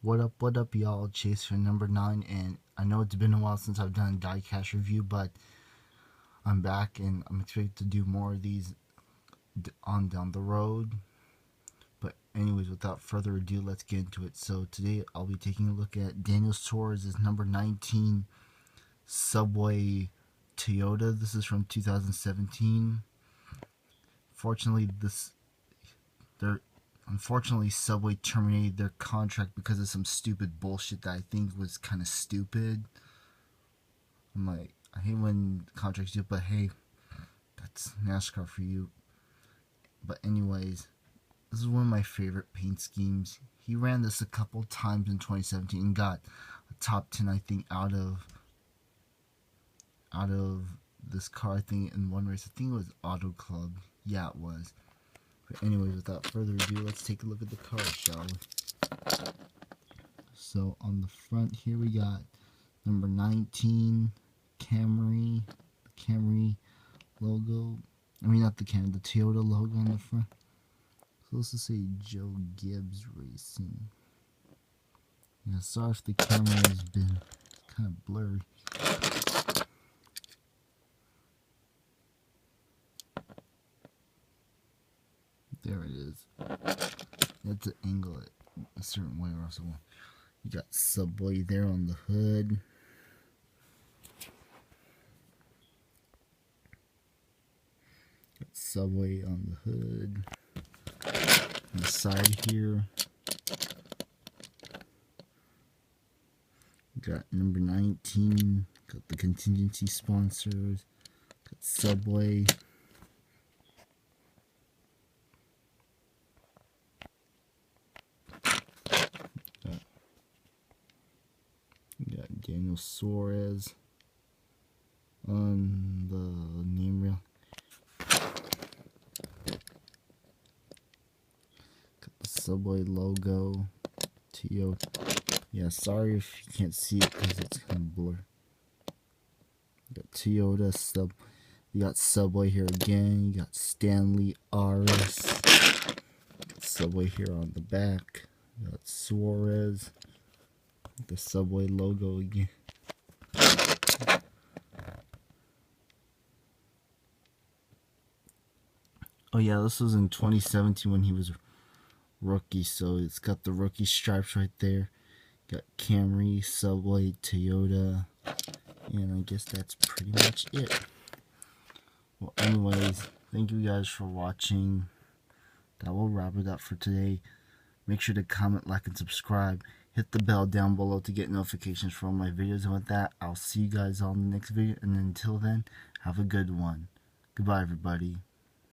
What up, y'all? Chase for number 9, and I know it's been a while since I've done a diecast review, but I'm back and I'm expected to do more of these on down the road. But anyways, without further ado, let's get into it. So today I'll be taking a look at Daniel Suárez's number 19 Subway Toyota. This is from 2017. Unfortunately, Subway terminated their contract because of some stupid bullshit that I think was kind of stupid. I'm like, I hate when contracts do, but hey, that's NASCAR for you. But anyways, this is one of my favorite paint schemes. He ran this a couple times in 2017 and got a top 10, I think, out of this car, I think, in one race. I think it was Auto Club. Yeah, it was. But anyways, without further ado, let's take a look at the car, shall we? So on the front here we got number 19 Camry, the Camry logo. I mean, not the Camry, the Toyota logo on the front. So let's just say Joe Gibbs Racing. Yeah, sorry if the camera has been kind of blurry. There it is. You have to angle it a certain way or else it won't. You got Subway there on the hood. Got Subway on the hood. On the side here, got number 19. Got the contingency sponsors. Got Subway. Got Daniel Suárez on the name reel. Got the Subway logo. Toyota. Yeah, sorry if you can't see it because it's kind of blurry. Got Toyota You got Subway here again. You got Stanley RS. Subway here on the back. You got Suárez. The Subway logo again. Oh yeah, this was in 2017 when he was a rookie, so it's got the rookie stripes right there. Got Camry, Subway, Toyota, and I guess that's pretty much it. Well, anyways, thank you guys for watching. That will wrap it up for today. Make sure to comment, like, and subscribe. Hit the bell down below to get notifications for all my videos. And with that, I'll see you guys on the next video. And until then, have a good one. Goodbye, everybody.